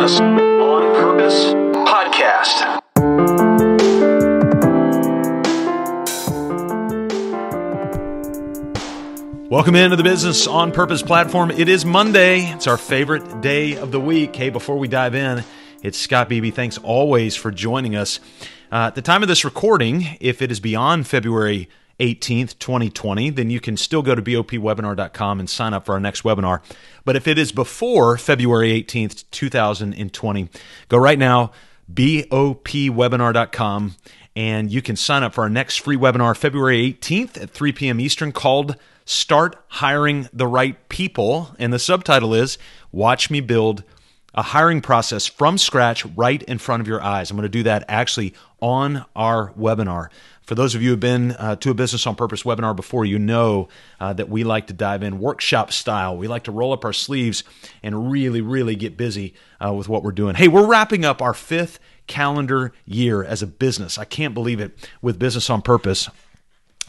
Business on Purpose podcast. Welcome into the Business on Purpose platform. It is Monday. It's our favorite day of the week. Hey, before we dive in, it's Scott Beebe. Thanks always for joining us. At the time of this recording, if it is beyond February 18th, 2020, then you can still go to bopwebinar.com and sign up for our next webinar. But if it is before February 18th, 2020, go right now, bopwebinar.com, and you can sign up for our next free webinar February 18th at 3 p.m. Eastern called Start Hiring the Right People. And the subtitle is Watch Me Build a Hiring Process from Scratch right in front of your eyes. I'm going to do that actually on our webinar. For those of you who have been to a Business on Purpose webinar before, you know that we like to dive in workshop style. We like to roll up our sleeves and really get busy with what we're doing. Hey, we're wrapping up our 5th calendar year as a business. I can't believe it, with Business on Purpose,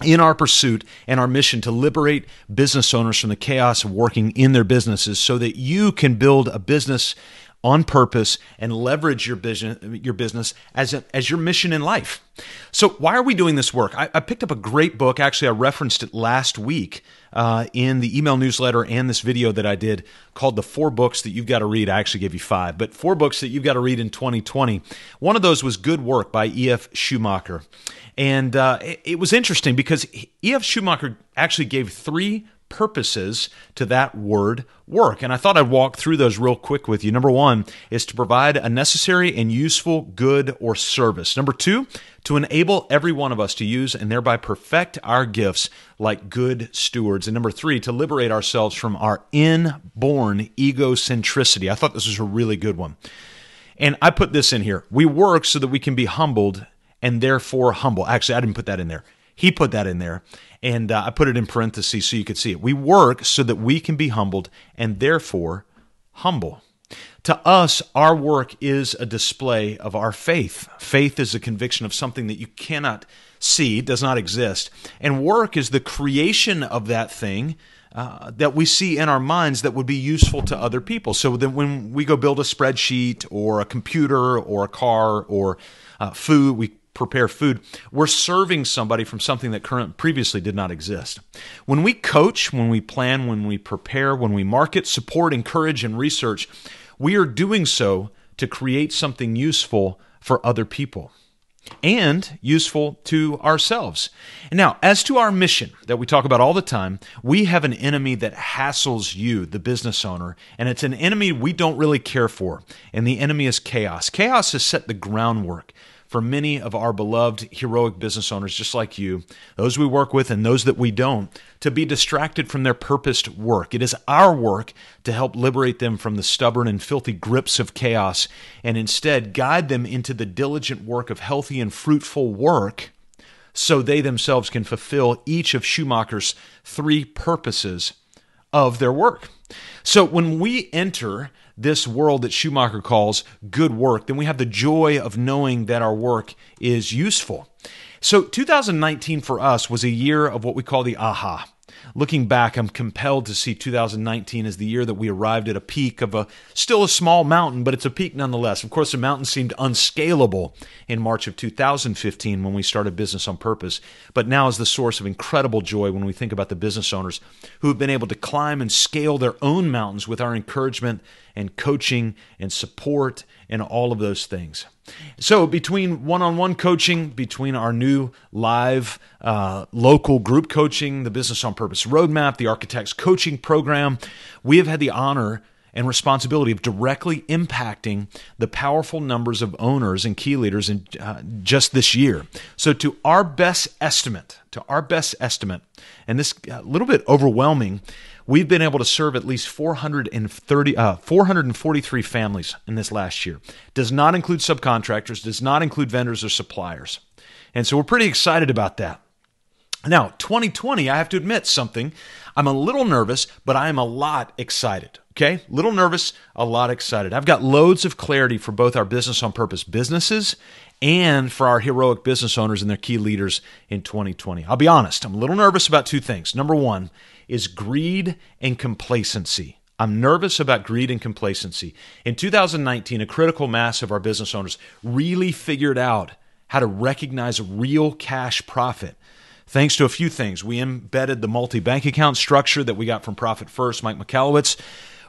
in our pursuit and our mission to liberate business owners from the chaos of working in their businesses so that you can build a business on purpose and leverage your business as your mission in life. So why are we doing this work? I picked up a great book. Actually, I referenced it last week in the email newsletter and this video that I did called The 4 Books That You've Got to Read. I actually gave you 5, but 4 books that you've got to read in 2020. One of those was Good Work by E.F. Schumacher. And it was interesting because E.F. Schumacher actually gave 3 purposes to that word work. And I thought I'd walk through those real quick with you. Number 1 is to provide a necessary and useful good or service. Number 2, to enable every one of us to use and thereby perfect our gifts like good stewards. And number 3, to liberate ourselves from our inborn egocentricity. I thought this was a really good one. And I put this in here. We work so that we can be humbled and therefore humble. Actually, I didn't put that in there. He put that in there, and I put it in parentheses so you could see it. We work so that we can be humbled and therefore humble. To us, our work is a display of our faith. Faith is a conviction of something that you cannot see, does not exist. And work is the creation of that thing that we see in our minds that would be useful to other people. So that when we go build a spreadsheet or a computer or a car or food, we prepare food, we're serving somebody from something that previously did not exist. When we coach, when we plan, when we prepare, when we market, support, encourage, and research, we are doing so to create something useful for other people and useful to ourselves. And now, as to our mission that we talk about all the time, we have an enemy that hassles you, the business owner, and it's an enemy we don't really care for, and the enemy is chaos. Chaos has set the groundwork for many of our beloved heroic business owners just like you, those we work with and those that we don't, to be distracted from their purposed work. It is our work to help liberate them from the stubborn and filthy grips of chaos and instead guide them into the diligent work of healthy and fruitful work so they themselves can fulfill each of Schumacher's 3 purposes of their work. So when we enter this world that Schumacher calls good work, then we have the joy of knowing that our work is useful. So 2019 for us was a year of what we call the aha. Looking back, I'm compelled to see 2019 as the year that we arrived at a peak of still a small mountain, but it's a peak nonetheless. Of course, the mountain seemed unscalable in March of 2015 when we started Business on Purpose, but now is the source of incredible joy when we think about the business owners who have been able to climb and scale their own mountains with our encouragement and coaching and support and all of those things. So between one-on-one coaching, between our new live local group coaching, the Business on Purpose Roadmap, the Architects Coaching Program, we have had the honor and responsibility of directly impacting the powerful numbers of owners and key leaders in just this year. So to our best estimate, and this a little bit overwhelming, we've been able to serve at least 443 families in this last year. Does not include subcontractors, does not include vendors or suppliers. And so we're pretty excited about that. Now, 2020, I have to admit something. I'm a little nervous, but I am a lot excited. Okay? Little nervous, a lot excited. I've got loads of clarity for both our Business on Purpose businesses and for our heroic business owners and their key leaders in 2020. I'll be honest, I'm a little nervous about 2 things. Number 1 is greed and complacency. I'm nervous about greed and complacency. In 2019, a critical mass of our business owners really figured out how to recognize real cash profit. Thanks to a few things. We embedded the multi-bank account structure that we got from Profit First, Mike Michalowicz.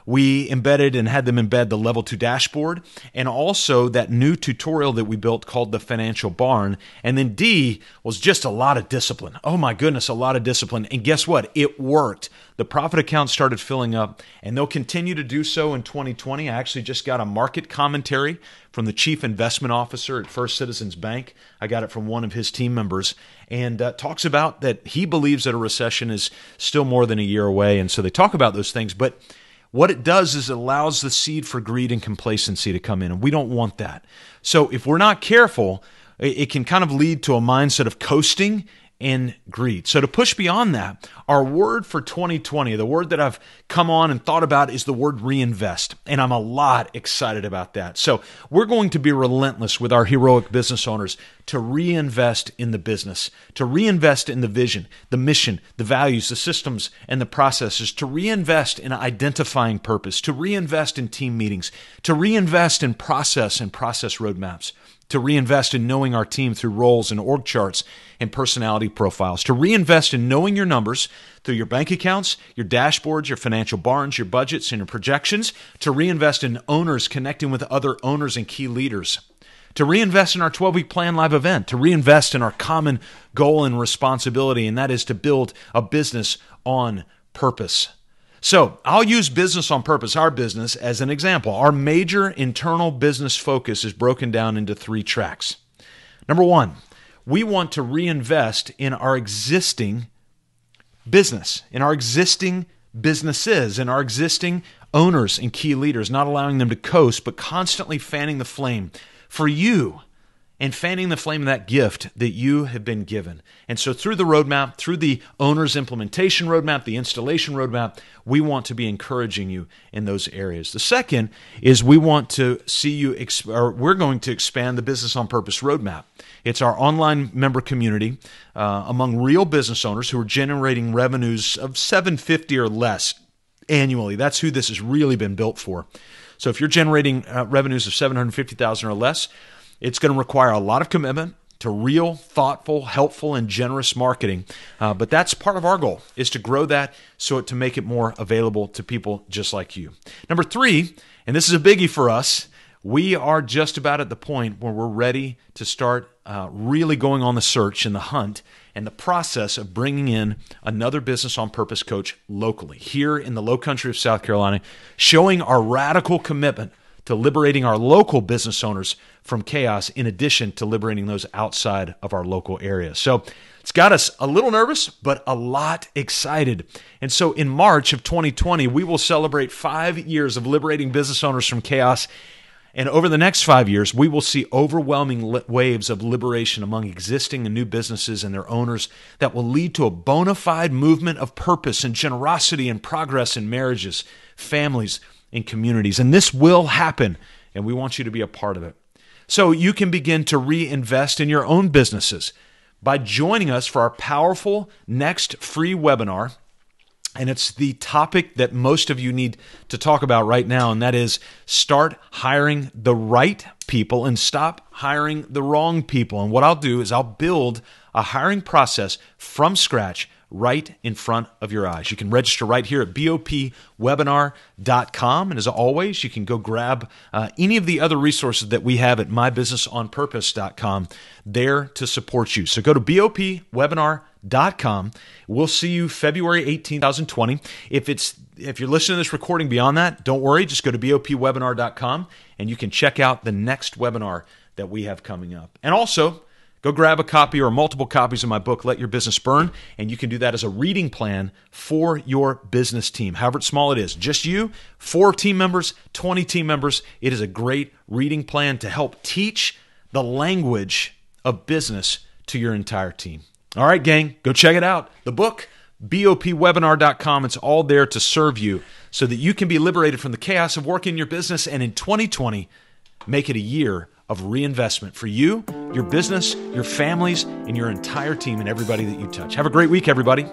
We embedded and had them embed the Level 2 dashboard, and also that new tutorial that we built called the Financial Barn. And then D was just a lot of discipline. Oh my goodness, a lot of discipline. And guess what? It worked. The profit account started filling up, and they'll continue to do so in 2020. I actually just got a market commentary from the Chief Investment Officer at First Citizens Bank. I got it from one of his team members, and talks about that he believes that a recession is still more than a year away. And so they talk about those things, but what it does is it allows the seed for greed and complacency to come in, and we don't want that. So if we're not careful, it can kind of lead to a mindset of coasting and greed. So to push beyond that, our word for 2020, the word that I've come on and thought about, is the word reinvest. And I'm a lot excited about that. So we're going to be relentless with our heroic business owners to reinvest in the business, to reinvest in the vision, the mission, the values, the systems, and the processes, to reinvest in identifying purpose, to reinvest in team meetings, to reinvest in process and process roadmaps, to reinvest in knowing our team through roles and org charts and personality profiles, to reinvest in knowing your numbers through your bank accounts, your dashboards, your financial barns, your budgets, and your projections, to reinvest in owners connecting with other owners and key leaders, to reinvest in our 12-week plan live event, to reinvest in our common goal and responsibility, and that is to build a business on purpose. So I'll use business on purpose, our business, as an example. Our major internal business focus is broken down into 3 tracks. Number 1, we want to reinvest in our existing business, in our existing businesses, in our existing owners and key leaders, not allowing them to coast, but constantly fanning the flame for you and fanning the flame of that gift that you have been given. And so through the roadmap, through the owner's implementation roadmap, the installation roadmap, we want to be encouraging you in those areas. The second is we want to see you, we're going to expand the Business on Purpose roadmap. It's our online member community among real business owners who are generating revenues of $750 or less annually. That's who this has really been built for. So if you're generating revenues of $750,000 or less, it's going to require a lot of commitment to real, thoughtful, helpful, and generous marketing. But that's part of our goal, is to grow that to make it more available to people just like you. Number 3, and this is a biggie for us, we are just about at the point where we're ready to start really going on the search and the hunt and the process of bringing in another Business on Purpose coach locally here in the low country of South Carolina, showing our radical commitment to liberating our local business owners from chaos, in addition to liberating those outside of our local area. So it's got us a little nervous, but a lot excited. And so in March of 2020, we will celebrate 5 years of liberating business owners from chaos. And over the next 5 years, we will see overwhelming waves of liberation among existing and new businesses and their owners that will lead to a bona fide movement of purpose and generosity and progress in marriages, families, and communities. And this will happen, and we want you to be a part of it. So you can begin to reinvest in your own businesses by joining us for our powerful next free webinar. And it's the topic that most of you need to talk about right now, and that is start hiring the right people and stop hiring the wrong people. And what I'll do is I'll build a hiring process from scratch right in front of your eyes. You can register right here at bopwebinar.com. And as always, you can go grab any of the other resources that we have at mybusinessonpurpose.com there to support you. So go to bopwebinar.com. We'll see you February 18, 2020. If you're listening to this recording beyond that, don't worry. Just go to bopwebinar.com and you can check out the next webinar that we have coming up. And also, go grab a copy or multiple copies of my book, Let Your Business Burn, and you can do that as a reading plan for your business team, however small it is. Just you, 4 team members, 20 team members. It is a great reading plan to help teach the language of business to your entire team. All right, gang, go check it out. The book, bopwebinar.com. It's all there to serve you so that you can be liberated from the chaos of work in your business, and in 2020, make it a year of reinvestment for you, your business, your families, and your entire team and everybody that you touch. Have a great week, everybody.